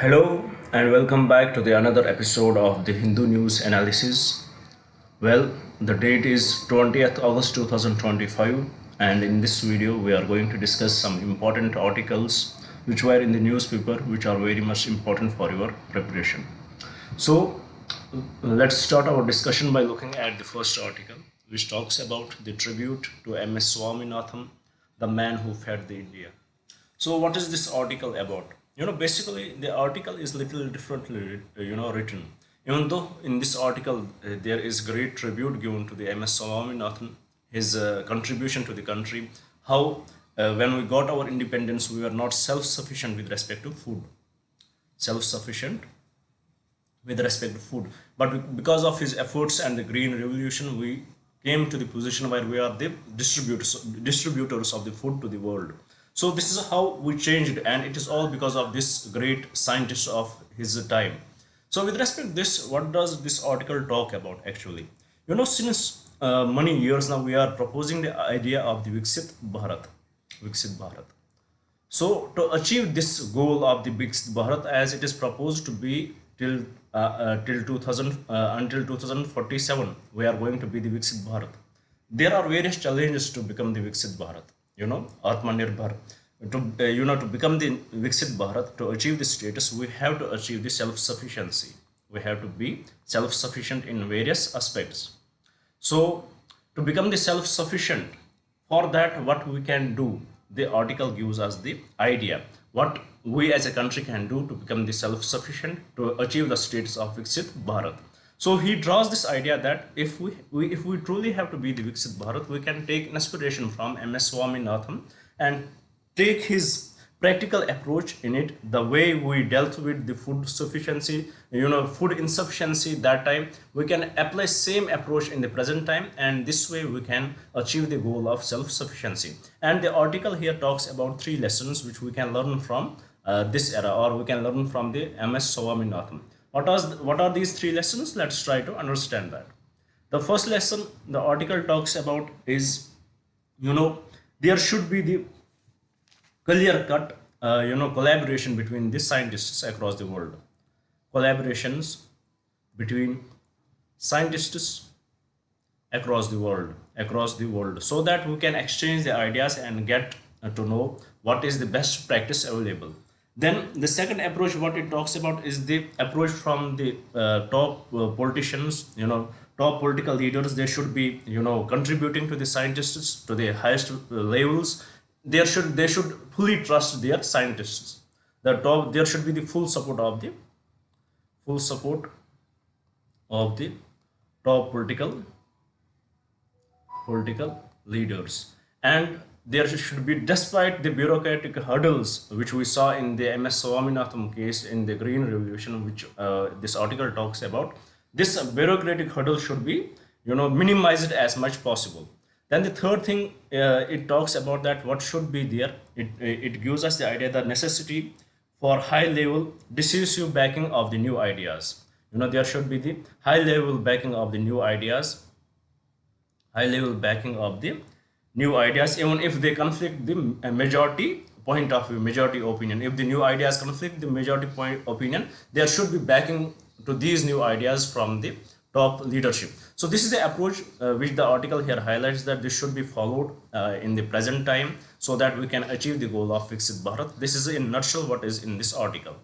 Hello and welcome back to the another episode of the Hindu News Analysis. Well, the date is 20th August 2025 and in this video we are going to discuss some important articles which were in the newspaper which are very much important for your preparation. So, let's start our discussion by looking at the first article which talks about the tribute to MS Swaminathan, the man who fed the India. So what is this article about? Basically the article is little differently, written. Even though in this article there is great tribute given to the MS Swaminathan, his contribution to the country, how when we got our independence we were not self-sufficient with respect to food. Self-sufficient with respect to food. But because of his efforts and the Green Revolution, we came to the position where we are the distributors of the food to the world. So this is how we changed, and it is all because of this great scientist of his time. So with respect to this, what does this article talk about actually? Since many years now, we are proposing the idea of the Viksit Bharat. Viksit Bharat. So to achieve this goal of the Viksit Bharat, as it is proposed to be till 2000 until 2047, we are going to be the Viksit Bharat. There are various challenges to become the Viksit Bharat. Atmanirbhar. To become the Viksit Bharat, to achieve this status, we have to achieve the self-sufficiency. We have to be self-sufficient in various aspects. So, to become the self-sufficient, for that, what we can do, the article gives us the idea what we as a country can do to become the self-sufficient, to achieve the status of Viksit Bharat. So he draws this idea that if we truly have to be the Viksit Bharat, we can take inspiration from MS Swaminathan and take his practical approach in it, the way we dealt with the food sufficiency, food insufficiency that time, we can apply same approach in the present time, and this way we can achieve the goal of self-sufficiency. And the article here talks about 3 lessons which we can learn from this era, or we can learn from the MS Swaminathan. What are these 3 lessons? Let's try to understand that. The first lesson the article talks about is, there should be the clear cut, collaboration between the scientists across the world. Collaborations between scientists across the world, so that we can exchange the ideas and get to know what is the best practice available. Then the second approach, what it talks about, is the approach from the top politicians, top political leaders. They should be, contributing to the scientists to the highest levels. They should fully trust their scientists. There should be the full support of the top political leaders, and there should be, despite the bureaucratic hurdles which we saw in the MS Swaminathan case in the Green Revolution, which this article talks about, this bureaucratic hurdle should be, minimized as much possible. Then the third thing it talks about, that what should be there, it gives us the idea, the necessity for high level decisive backing of the new ideas. There should be the high level backing of the new ideas, even if they conflict the majority point of view, majority opinion. If the new ideas conflict the majority point opinion, there should be backing to these new ideas from the top leadership. So this is the approach which the article here highlights, that this should be followed in the present time, so that we can achieve the goal of Viksit Bharat. This is in a nutshell what is in this article.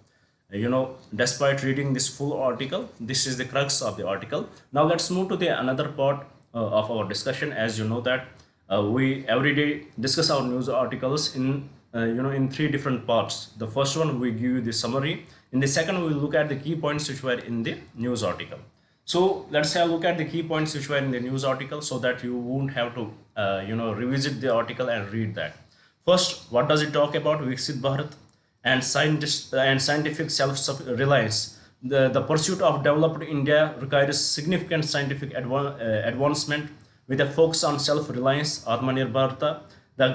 Despite reading this full article, this is the crux of the article. Now let's move to the another part of our discussion. As you know that we every day discuss our news articles in in 3 different parts. The first one, we give you the summary. In the second, we will look at the key points which were in the news article. So let's have a look at the key points which were in the news article, so that you won't have to revisit the article and read that. First, what does it talk about? Viksit Bharat and scientific self-reliance. The pursuit of developed India requires significant scientific advancement with a focus on self-reliance, Atmanirbharta. The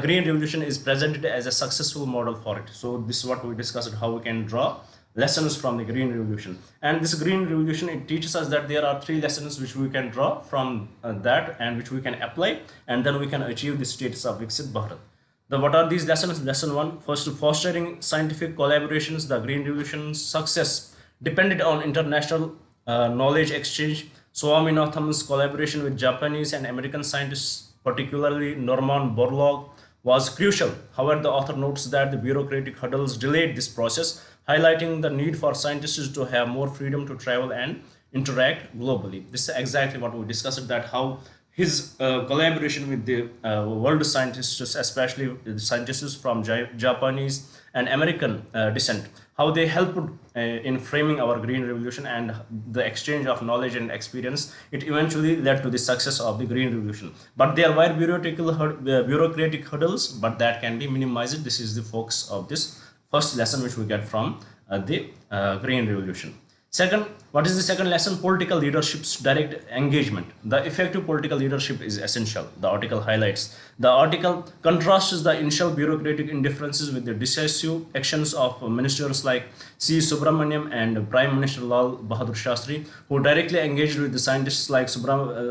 Green Revolution is presented as a successful model for it. So this is what we discussed, how we can draw lessons from the Green Revolution. And this Green Revolution, it teaches us that there are 3 lessons which we can draw from that, and which we can apply, and then we can achieve the status of Viksit Bharat. What are these lessons? Lesson 1, first, fostering scientific collaborations. The Green Revolution's success depended on international knowledge exchange. Swaminathan's collaboration with Japanese and American scientists, particularly Norman Borlaug, was crucial. However, the author notes that the bureaucratic hurdles delayed this process, highlighting the need for scientists to have more freedom to travel and interact globally. This is exactly what we discussed, that how his collaboration with the world scientists, especially the scientists from Japanese and American descent, how they helped in framing our green revolution, and the exchange of knowledge and experience, it eventually led to the success of the green revolution. But there were bureaucratic hurdles, but that can be minimized. This is the focus of this first lesson which we get from the green revolution. Second, what is the second lesson? Political leadership's direct engagement. The effective political leadership is essential, the article highlights. The article contrasts the initial bureaucratic indifferences with the decisive actions of ministers like C. Subramaniam and Prime Minister Lal Bahadur Shastri, who directly engaged with the scientists like Swaminathan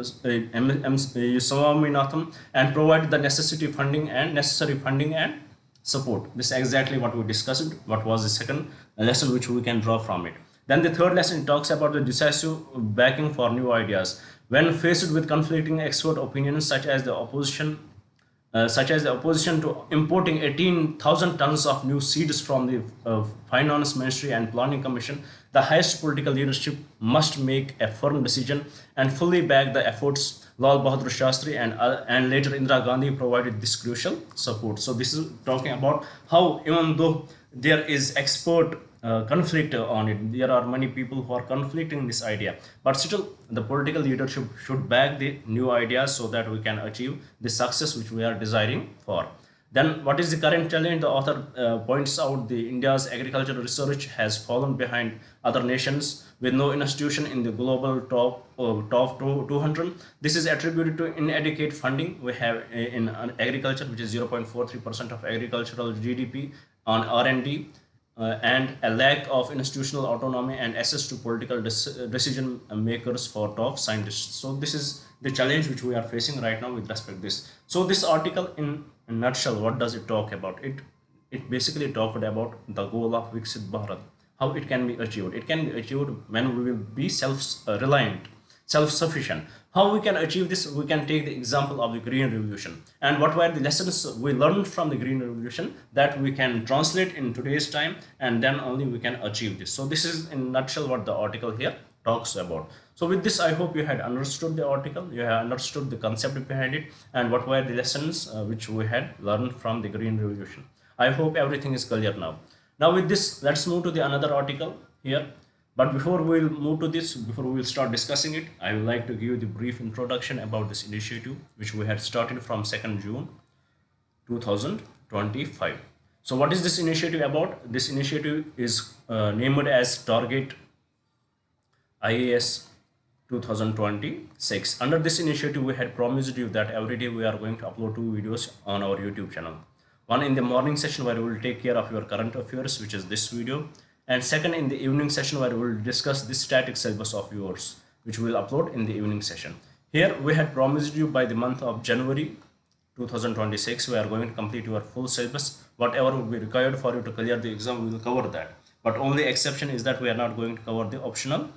and provided the necessary funding and support. This is exactly what we discussed. What was the second lesson which we can draw from it? Then the third lesson talks about the decisive backing for new ideas. When faced with conflicting expert opinions, such as the opposition to importing 18,000 tons of new seeds from the Finance Ministry and Planning Commission, the highest political leadership must make a firm decision and fully back the efforts. Lal Bahadur Shastri and later Indira Gandhi provided this crucial support. So this is talking about how, even though there is expert conflict on it, there are many people who are conflicting this idea, but still the political leadership should back the new ideas so that we can achieve the success which we are desiring for. Then what is the current challenge? The author points out the India's agricultural research has fallen behind other nations with no institution in the global top 200. This is attributed to inadequate funding we have in agriculture, which is 0.43% of agricultural GDP on R&D, and a lack of institutional autonomy and access to political decision makers for top scientists. So this is the challenge which we are facing right now with respect to this. So this article, in a nutshell, what does it talk about? It basically talked about the goal of Viksit Bharat, how it can be achieved. It can be achieved when we will be self-reliant, self-sufficient. How we can achieve this? We can take the example of the Green Revolution. And what were the lessons we learned from the Green Revolution that we can translate in today's time, and then only we can achieve this. So this is in a nutshell what the article here talks about. So with this, I hope you had understood the article, you have understood the concept behind it, and what were the lessons which we had learned from the Green Revolution. I hope everything is clear now. Now with this, let's move to the another article here. But before we'll move to this, before we'll start discussing it, I would like to give you the brief introduction about this initiative, which we had started from 2nd June 2025. So what is this initiative about? This initiative is named as Target IAS 2026. Under this initiative, we had promised you that every day we are going to upload 2 videos on our YouTube channel. One in the morning session where we will take care of your current affairs, which is this video. And second in the evening session where we will discuss this static syllabus of yours, which we will upload in the evening session. Here we had promised you by the month of January 2026, we are going to complete your full syllabus. Whatever would be required for you to clear the exam, we will cover that. But only exception is that we are not going to cover the optional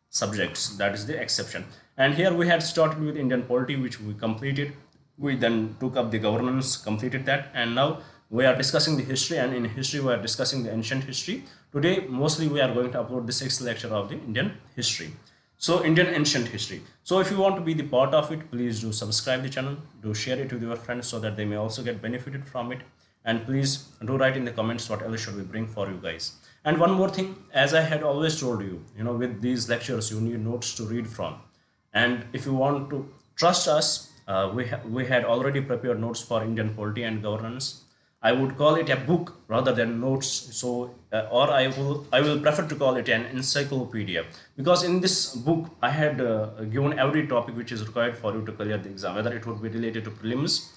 subjects. That is the exception. And here we had started with Indian polity, which we completed. We then took up the governance, completed that, and now we are discussing the history, and in history we are discussing the ancient history. Today mostly we are going to upload the 6th lecture of the Indian history. So Indian ancient history. So if you want to be the part of it, please do subscribe the channel, do share it with your friends so that they may also get benefited from it, and please do write in the comments what else should we bring for you guys. And one more thing, as I had always told you, with these lectures you need notes to read from, and if you want to trust us, we had already prepared notes for Indian polity and governance. I would call it a book rather than notes. So, or I will prefer to call it an encyclopedia, because in this book I had given every topic which is required for you to clear the exam, whether it would be related to prelims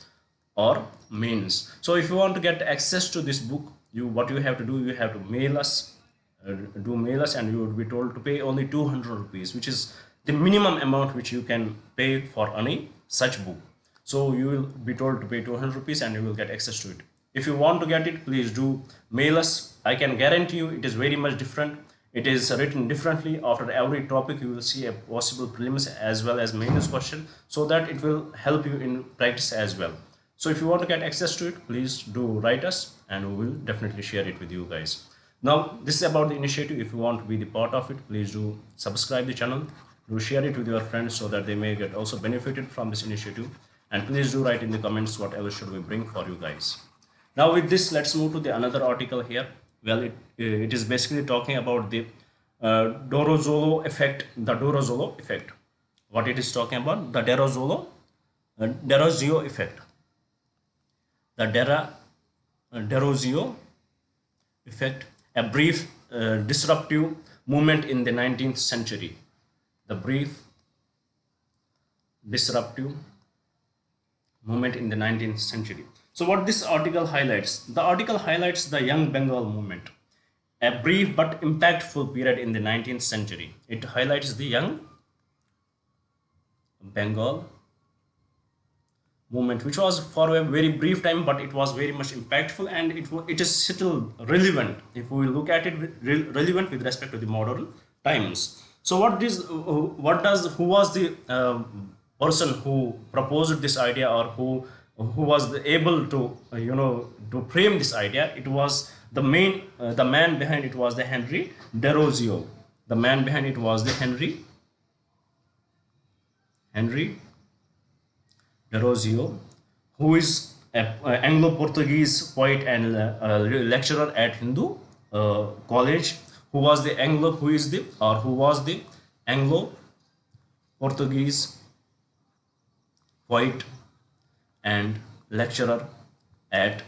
or mains. So, if you want to get access to this book, what you have to do, you have to mail us, and you would be told to pay only 200 rupees, which is the minimum amount which you can pay for any such book. So you will be told to pay 200 rupees and you will get access to it. If you want to get it, please do mail us. I can guarantee you it is very much different. It is written differently. After every topic you will see a possible prelims as well as mains question, so that it will help you in practice as well. So if you want to get access to it, please do write us and we will definitely share it with you guys. Now this is about the initiative. If you want to be the part of it, please do subscribe the channel, do share it with your friends so that they may get also benefited from this initiative, and please do write in the comments whatever should we bring for you guys. Now with this, let's move to the another article here. Well, it is basically talking about the Dorozolo effect. The Dorozolo effect. What it is talking about? The Derozio effect. The Derozio effect. A brief disruptive movement in the 19th century. The brief disruptive movement in the 19th century. So what this article highlights? The article highlights the Young Bengal movement, a brief but impactful period in the 19th century. It highlights the Young Bengal movement, which was for a very brief time, but it was very much impactful, and it is still relevant if we look at it, relevant with respect to the modern times. So who was the person who proposed this idea, or who was able to to frame this idea? It was the man behind it was the Henry Derozio. The man behind it was the Henry Derozio, who is an Anglo-Portuguese poet and lecturer at Hindu College, who was the Anglo-Portuguese poet and lecturer at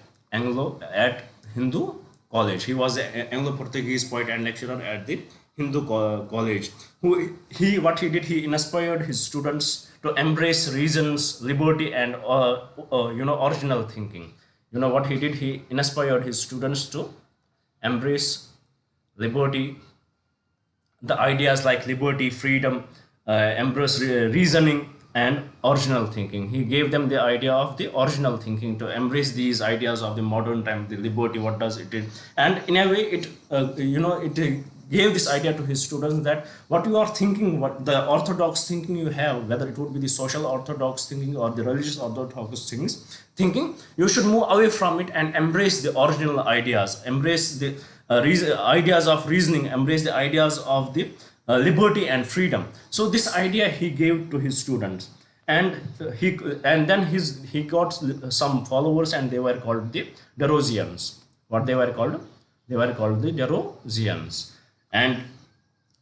Hindu College. He was an Anglo-Portuguese poet and lecturer at the Hindu College. What he did, he inspired his students to embrace reasons, liberty, and original thinking. What he did, he inspired his students to embrace liberty, the ideas like liberty, freedom, embrace reasoning and original thinking. He gave them the idea of the original thinking, to embrace these ideas of the modern time, the liberty, what does it is. And in a way, it gave this idea to his students that what you are thinking, what the orthodox thinking you have, whether it would be the social orthodox thinking or the religious orthodox thinking, you should move away from it and embrace the original ideas, embrace the ideas of reasoning, embrace the ideas of the liberty and freedom. So this idea he gave to his students, and then he got some followers, and they were called the Derosians. What they were called? They were called the Derosians. And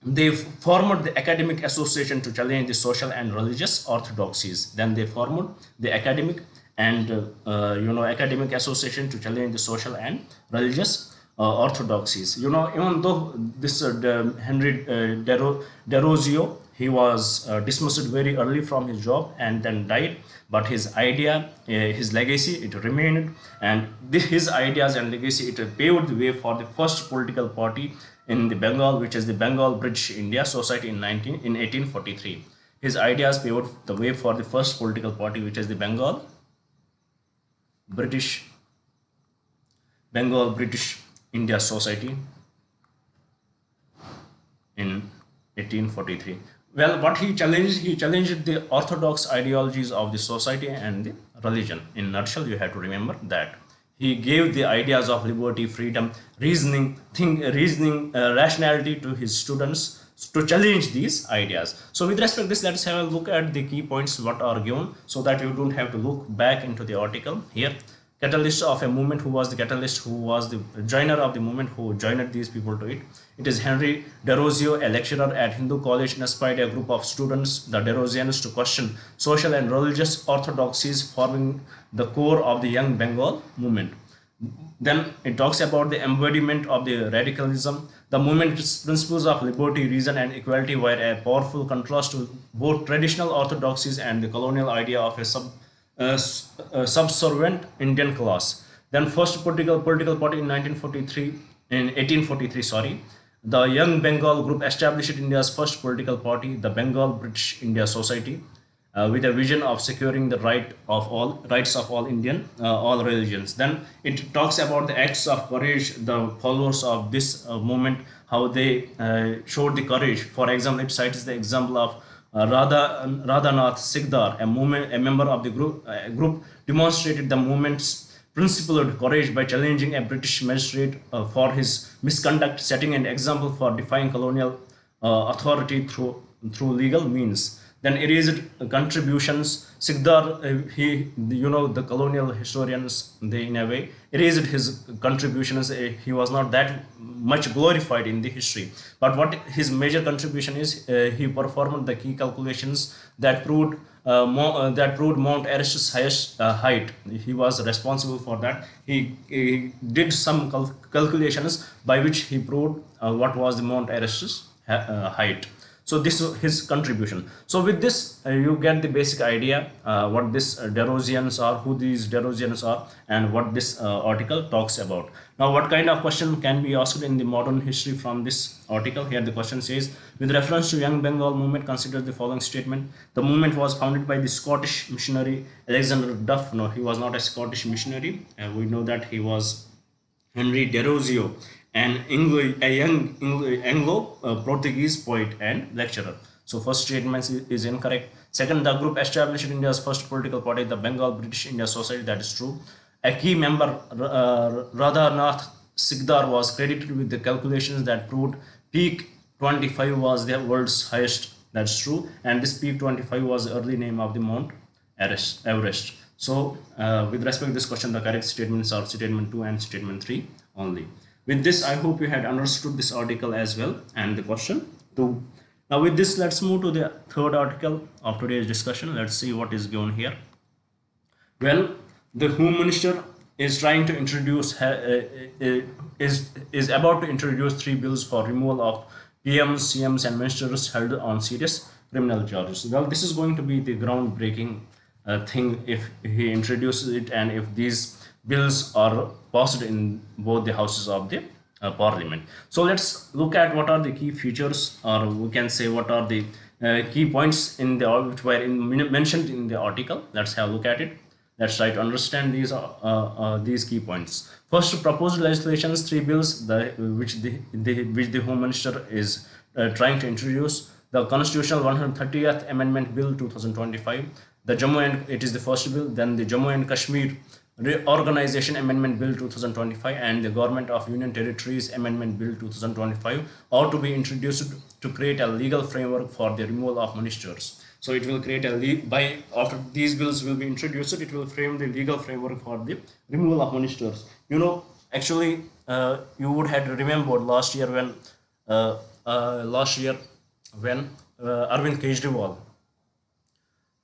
they formed the academic association to challenge the social and religious orthodoxies. Then they formed the academic association to challenge the social and religious orthodoxies. Even though this Henry Derozio, he was dismissed very early from his job and then died, but his idea, his legacy, it remained, and his ideas and legacy, it paved the way for the first political party in the Bengal, which is the Bengal British India Society in 1843. His ideas paved the way for the first political party, which is the Bengal British India Society in 1843. Well, what he challenged the orthodox ideologies of the society and the religion. In a nutshell, you have to remember that. He gave the ideas of liberty, freedom, reasoning, rationality to his students to challenge these ideas. So with respect to this, let's have a look at the key points what are given, so that you don't have to look back into the article here. Catalyst of a movement. Who was the catalyst? Who was the joiner of the movement? Who joined these people to it? It is Henry Derozio, a lecturer at Hindu College, inspired a group of students, the Derosians, to question social and religious orthodoxies, forming the core of the Young Bengal movement. Then it talks about the embodiment of the radicalism. The movement's principles of liberty, reason, and equality were a powerful contrast to both traditional orthodoxies and the colonial idea of a subservient Indian class. Then first political party in 1843, the Young Bengal group established India's first political party, the Bengal British India Society, with a vision of securing the rights of all Indian, all religions. Then it talks about the acts of courage, the followers of this movement, how they showed the courage. For example, it cites the example of Radhanath Sikdar, a member of the group demonstrated the movement's principled courage by challenging a British magistrate for his misconduct, setting an example for defying colonial authority through legal means. Then erased contributions. Sikdar, the colonial historians, they in a way erased his contributions. He was not that much glorified in the history. But what his major contribution is, he performed the key calculations that proved Mount Everest's highest height. He was responsible for that. He did some calculations by which he proved what was the Mount Everest's height. So this is his contribution. So with this you get the basic idea what this Derosians are, who these Derosians are, and what this article talks about. Now what kind of question can be asked in the modern history from this article? Here the question says, with reference to Young Bengal movement, consider the following statement. The movement was founded by the Scottish missionary Alexander Duff. No, he was not a Scottish missionary. We know that he was Henry Derosio, a young Anglo-Portuguese poet and lecturer. So first statement is incorrect. Second, the group established India's first political party, the Bengal British India Society. That is true. A key member, Radhanath Sikdar, was credited with the calculations that proved Peak 25 was the world's highest. That's true. And this Peak 25 was the early name of the Mount Everest. So with respect to this question, the correct statements are statement 2 and statement 3 only. With this, I hope you had understood this article as well and the question 2. Now with this, let's move to the third article of today's discussion. Let's see what is given here. Well, the Home Minister is trying to introduce, is about to introduce 3 bills for removal of PMs, CMs and ministers held on serious criminal charges. Well, this is going to be the groundbreaking thing if he introduces it, and if these bills are passed in both the houses of the parliament. So let's look at what are the key features, or we can say what are the key points in the which were mentioned in the article. Let's have a look at it. Let's try to understand these key points. First, proposed legislations, 3 bills which the Home Minister is trying to introduce. The Constitutional 130th Amendment Bill 2025. It is the first bill. Then the Jammu and Kashmir Reorganization Amendment Bill 2025 and the Government of Union Territories Amendment Bill 2025 are to be introduced to create a legal framework for the removal of ministers. So it will create after these bills will be introduced, it will frame the legal framework for the removal of ministers. Actually, you would have remembered last year when Arvind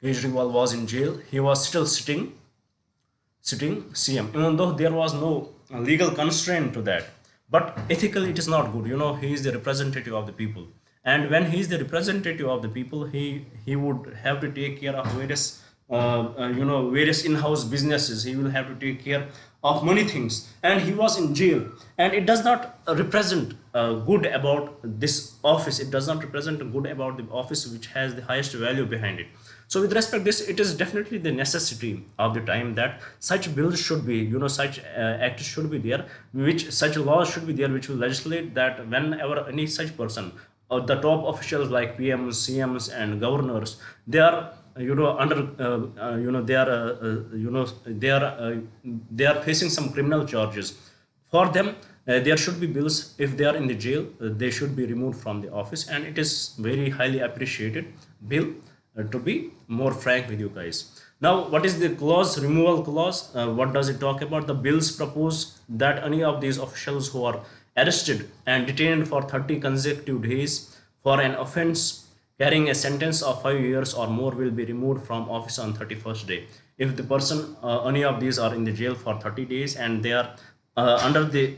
Kejriwal was in jail. He was still sitting CM, even though there was no legal constraint to that. But ethically, it is not good. He is the representative of the people, and when he is the representative of the people, he would have to take care of various various in-house businesses. He will have to take care of many things, and he was in jail, and it does not represent good about this office. It does not represent good about the office which has the highest value behind it. So with respect to this, it is definitely the necessity of the time that such bills should be, such acts should be there, such laws should be there, which will legislate that whenever any such person, or the top officials like PMs, CMs and governors, they are they are facing some criminal charges. For them, there should be bills. If they are in the jail, they should be removed from the office, and it is very highly appreciated bill, to be more frank with you guys. Now, what is the clause, removal clause? What does it talk about? The bills propose that any of these officials who are arrested and detained for 30 consecutive days for an offense carrying a sentence of 5 years or more will be removed from office on 31st day. If the person, any of these are in the jail for 30 days and they are under the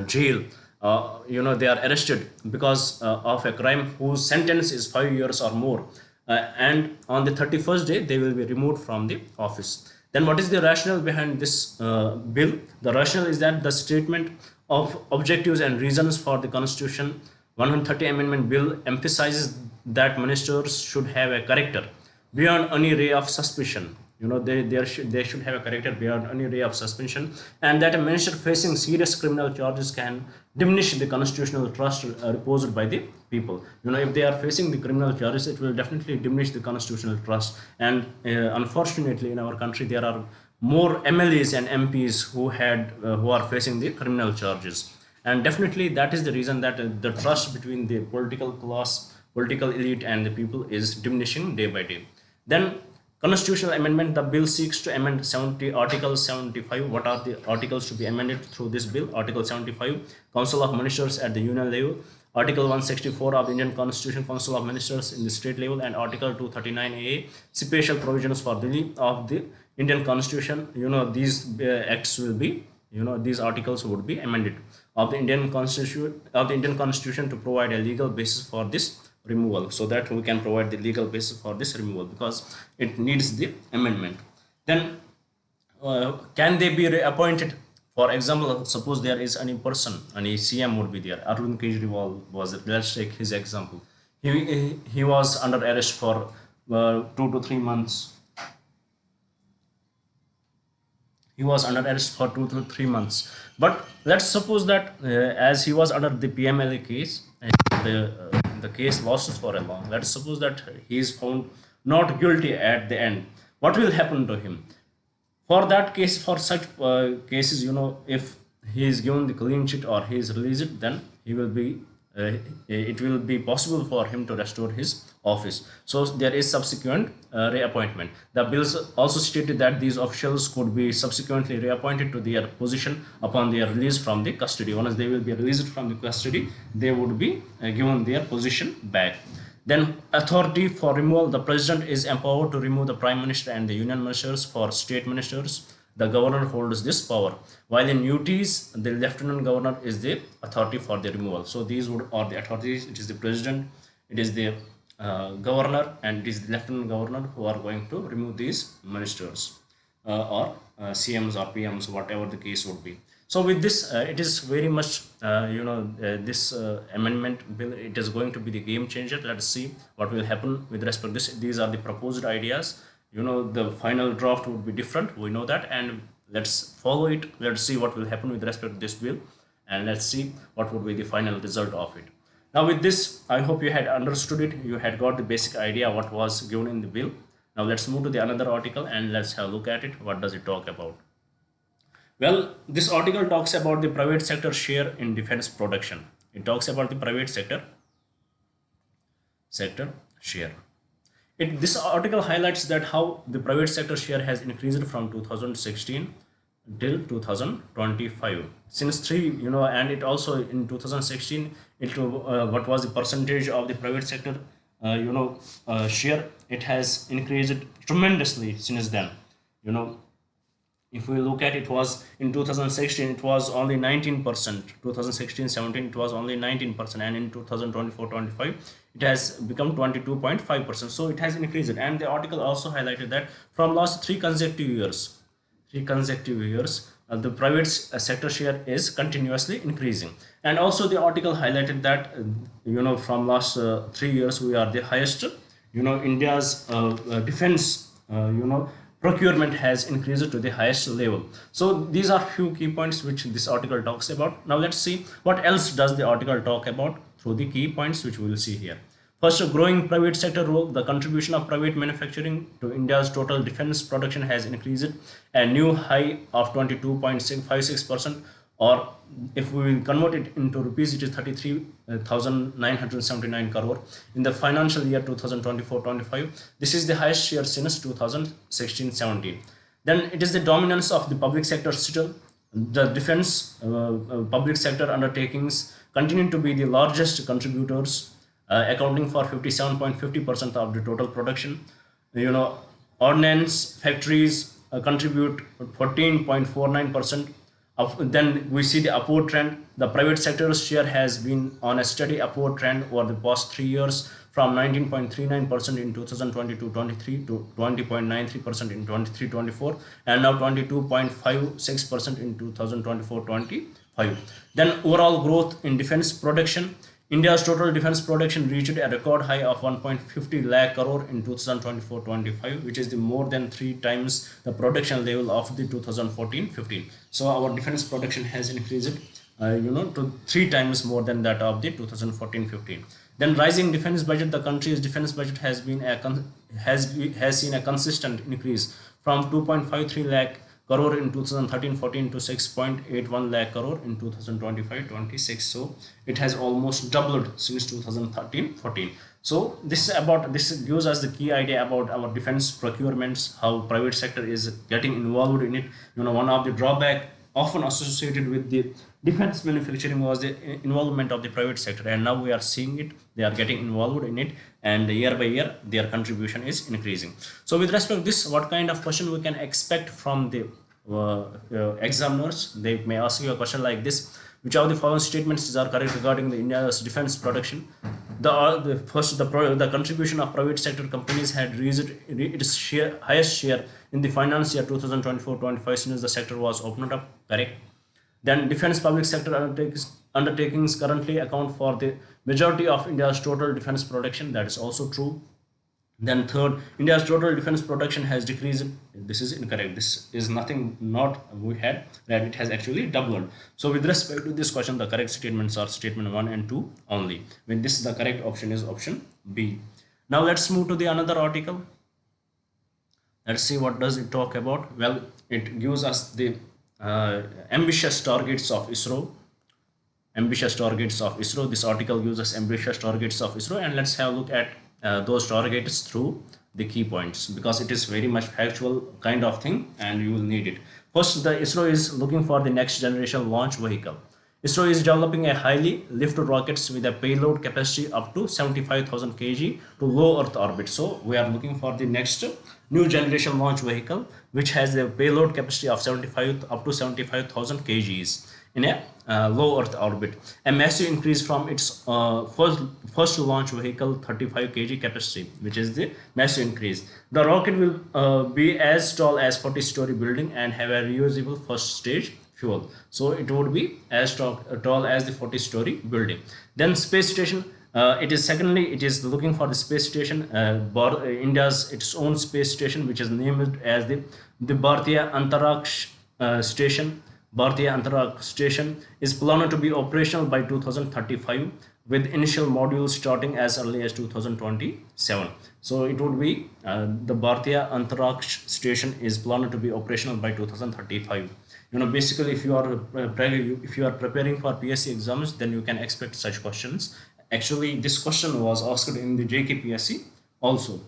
jail, they are arrested because of a crime whose sentence is 5 years or more, and on the 31st day they will be removed from the office. Then what is the rationale behind this bill? The rationale is that the statement of objectives and reasons for the Constitution 130 Amendment Bill emphasizes that ministers should have a character beyond any ray of suspicion. They should have a character beyond any ray of suspicion, and that a minister facing serious criminal charges can diminish the constitutional trust reposed by the people. If they are facing the criminal charges, it will definitely diminish the constitutional trust. And unfortunately, in our country, there are more MLAs and MPs who are facing the criminal charges, and definitely that is the reason that the trust between the political class, political elite, and the people is diminishing day by day. Then constitutional amendment, the bill seeks to amend Article 75. What are the articles to be amended through this bill? Article 75, Council of Ministers at the union level. Article 164 of the Indian Constitution, Council of Ministers in the state level. And Article 239A, special provisions for of the Indian Constitution. These acts will be, these articles would be amended of the Indian Constitution to provide a legal basis for this removal, so that we can provide the legal basis for this removal, because it needs the amendment. Then can they be reappointed? For example, suppose there is any person, any CM would be there. Arvind Kejriwal was it. Let's take his example. He was under arrest for 2 to 3 months. He was under arrest for 2 to 3 months. But let's suppose that as he was under the PMLA case, the case lasts for a long. Let's suppose that he is found not guilty at the end. What will happen to him? For that case, for such cases, if he is given the clean sheet or he is released, then he will be. It will be possible for him to restore his office. So there is subsequent reappointment. The bills also stated that these officials could be subsequently reappointed to their position upon their release from the custody. Once they will be released from the custody, they would be given their position back. Then authority for removal. The president is empowered to remove the prime minister and the union ministers. For state ministers, the governor holds this power, while in UTs the lieutenant governor is the authority for the removal. So these are the authorities. It is the president, it is the governor, and it is the lieutenant governor who are going to remove these ministers or CMs or PMs, whatever the case would be. So with this, it is very much this amendment bill, it is going to be the game changer. Let us see what will happen with respect to this. These are the proposed ideas. The final draft would be different, we know that, and let's follow it. Let's see what will happen with respect to this bill, and let's see what would be the final result of it. Now with this, I hope you had understood it, you had got the basic idea what was given in the bill. Now let's move to the another article and let's have a look at it. What does it talk about? Well, this article talks about the private sector share in defense production. It talks about the private sector share. This article highlights that how the private sector share has increased from 2016 till 2025. Since and it also in 2016, what was the percentage of the private sector share? It has increased tremendously since then. If we look at it, was in 2016 it was only 19%, 2016-17 it was only 19%, and in 2024-25 it has become 22.5%. so it has increased. And the article also highlighted that from last three consecutive years the private sector share is continuously increasing. And also the article highlighted that from last 3 years we are the highest. India's defense procurement has increased to the highest level. So these are few key points which this article talks about. Now let's see what else does the article talk about through the key points which we will see here. First, a growing private sector role. The contribution of private manufacturing to India's total defense production has increased a new high of 22.56%, or if we will convert it into rupees, it is 33,979 crore in the financial year 2024-25. This is the highest share since 2016-17. Then it is the dominance of the public sector still. The defense public sector undertakings continue to be the largest contributors, accounting for 57.50% of the total production. Ordnance factories contribute 14.49%. Then we see the upward trend. The private sector's share has been on a steady upward trend over the past 3 years, from 19.39% in 2022-23 to 20.93% in 23-24, and now 22.56% in 2024-25. Then overall growth in defense production. India's total defense production reached a record high of 1.50 lakh crore in 2024-25, which is the more than 3 times the production level of the 2014-15. So our defense production has increased, to 3 times more than that of the 2014-15. Then rising defense budget. The country's defense budget has seen a consistent increase from 2.53 lakh crore in 2013-14 to 6.81 lakh crore in 2025-26. So it has almost doubled since 2013-14. So this gives us the key idea about our defense procurements, how private sector is getting involved in it. One of the drawback often associated with the defense manufacturing was the involvement of the private sector, and now we are seeing it. They are getting involved in it, and year by year their contribution is increasing. So with respect to this, what kind of question we can expect from the examiners? They may ask you a question like this: which of the following statements are correct regarding the India's defense production? The contribution of private sector companies had reached its highest share in the finance year 2024-25 since the sector was opened up. Correct. Then defense public sector undertakings currently account for the majority of India's total defense production. That is also true. Then third, India's total defense production has decreased. This is incorrect. This is nothing not we had, that it has actually doubled. So with respect to this question, the correct statements are statement 1 and 2 only. With this, the correct option is option B. Now let's move to the another article. Let's see what does it talk about. Well, it gives us the ambitious targets of ISRO. Ambitious targets of ISRO. This article gives us ambitious targets of ISRO, and let's have a look at those targets through the key points, because it is very much factual kind of thing and you will need it. First, the ISRO is looking for the next generation launch vehicle. ISRO is developing a highly lifted rockets with a payload capacity up to 75,000 kg to low Earth orbit. So we are looking for the next new generation launch vehicle which has a payload capacity of up to 75,000 kgs in a low Earth orbit. A massive increase from its first launch vehicle 35 kg capacity, which is the massive increase. The rocket will be as tall as 40-story building and have a reusable first stage fuel. So it would be as tall as the 40-story building. Then space station. It is looking for the space station. India's its own space station, which is named as the Bharatiya Antariksh Station. Bharatiya Antariksh Station is planned to be operational by 2035, with initial modules starting as early as 2027. So it would be the Bharatiya Antariksh Station is planned to be operational by 2035. Basically, if you are preparing for PSC exams, then you can expect such questions. Actually, this question was asked in the JKPSC also.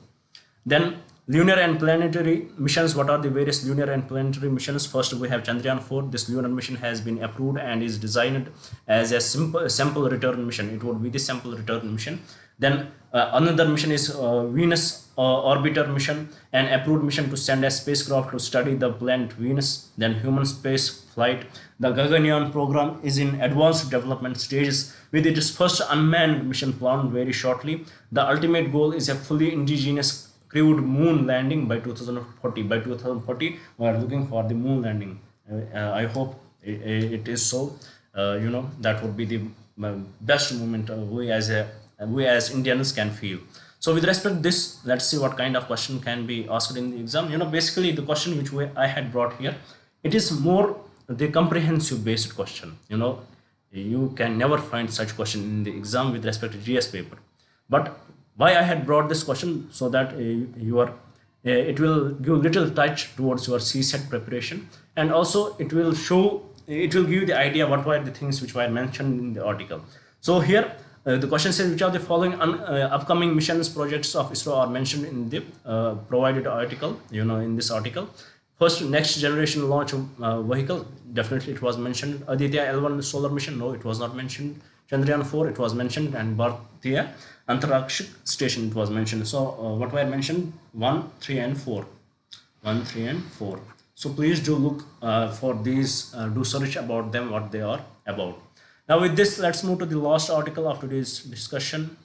Then lunar and planetary missions. What are the various lunar and planetary missions? First, we have Chandrayaan 4. This lunar mission has been approved and is designed as a sample return mission. It would be the sample return mission. Then another mission is Venus orbiter mission, an approved mission to send a spacecraft to study the planet Venus. Then human space flight. The Gaganyaan program is in advanced development stages with its first unmanned mission planned very shortly. The ultimate goal is a fully indigenous crewed moon landing by 2040. By 2040, we are looking for the moon landing. I hope it is so. That would be the best moment we as Indians can feel. So with respect to this, let's see what kind of question can be asked in the exam. Basically the question which I had brought here, it is more the comprehensive based question. You can never find such question in the exam with respect to GS paper. But why I had brought this question, so that it will give little touch towards your CSET preparation, and also it will give you the idea what were the things which were mentioned in the article. So here the question says, which of the following upcoming missions projects of ISRO are mentioned in the provided article, in this article. First, next generation launch vehicle, definitely it was mentioned. Aditya L1 solar mission, no, it was not mentioned. Chandrayaan 4, it was mentioned, and Bharatiya Antariksh Station, it was mentioned. So what were mentioned? 1, 3 and 4. 1, 3 and 4. So please do look for these, do search about them, what they are about. Now with this, let's move to the last article of today's discussion.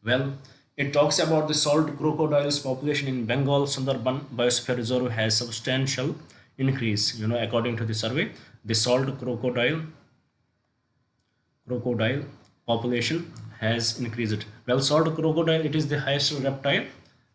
Well, it talks about the salt crocodiles population in Bengal Sundarban Biosphere Reserve has substantial increase. According to the survey, the salt crocodile population has increased. Well, salt crocodile, it is the highest reptile,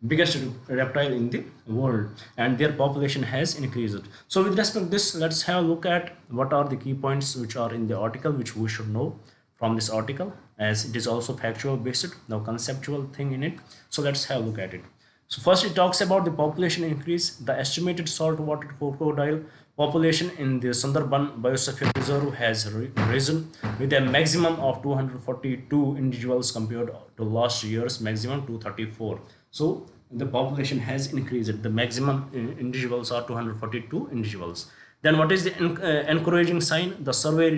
biggest reptile in the world, and their population has increased. So with respect to this, let's have a look at what are the key points which are in the article which we should know from this article, as it is also factual based, no conceptual thing in it. So let's have a look at it. So first it talks about the population increase. The estimated saltwater crocodile population in the Sundarban Biosphere Reserve has risen with a maximum of 242 individuals compared to last year's maximum 234. So the population has increased. The maximum individuals are 242 individuals. Then what is the encouraging sign? The survey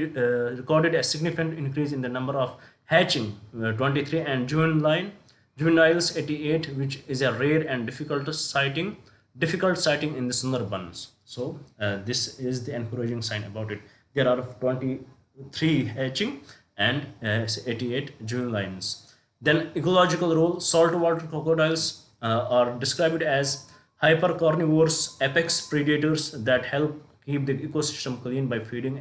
recorded a significant increase in the number of hatching 23 and juveniles 88, which is a rare and difficult sighting in the Sundarbans. So this is the encouraging sign about it. There are 23 hatching and 88 juveniles. Then ecological role: saltwater crocodiles are described as hypercarnivorous apex predators that help keep the ecosystem clean by feeding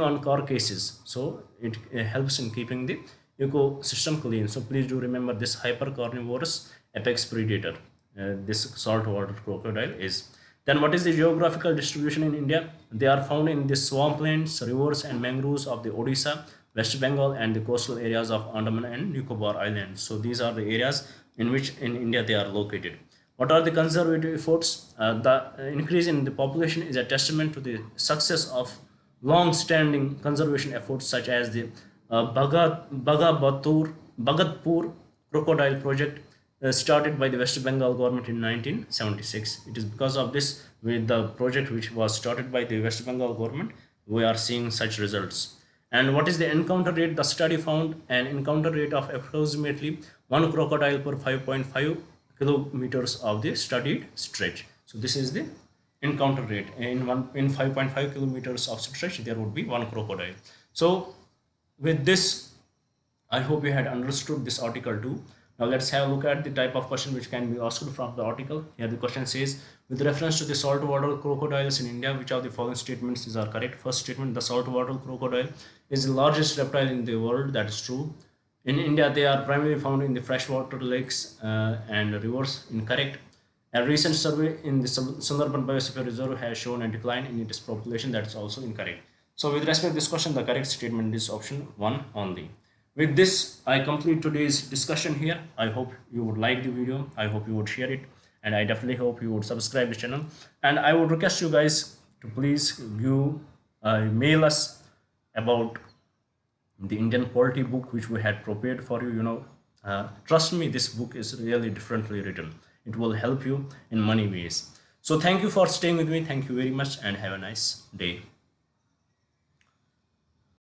on carcasses. So it helps in keeping the ecosystem clean. So please do remember this hypercarnivorous apex predator. This saltwater crocodile is. Then what is the geographical distribution in India? They are found in the swamplands, rivers and mangroves of the Odisha, West Bengal and the coastal areas of Andaman and Nicobar Islands. So these are the areas in which in India they are located. What are the conservative efforts? The increase in the population is a testament to the success of long-standing conservation efforts such as the Bhagatpur crocodile project started by the West Bengal government in 1976. It is because of this, with the project which was started by the West Bengal government, we are seeing such results. And what is the encounter rate? The study found an encounter rate of approximately 1 crocodile per 5.5 kilometers of the studied stretch. So this is the encounter rate. In 5.5 kilometers of stretch, there would be 1 crocodile. So with this, I hope you had understood this article too. Now let's have a look at the type of question which can be asked from the article. Here the question says, with reference to the saltwater crocodiles in India, which of the following statements are correct? First statement: the saltwater crocodile is the largest reptile in the world. That is true. In India, they are primarily found in the freshwater lakes and rivers. Incorrect. A recent survey in the Sundarban Biosphere Reserve has shown a decline in its population. That is also incorrect. So with respect to this question, the correct statement is option 1 only. With this, I complete today's discussion here. I hope you would like the video. I hope you would share it. And I definitely hope you would subscribe the channel. And I would request you guys to please mail us about the Indian polity book which we had prepared for you. Trust me, this book is really differently written. It will help you in many ways. So thank you for staying with me. Thank you very much and have a nice day.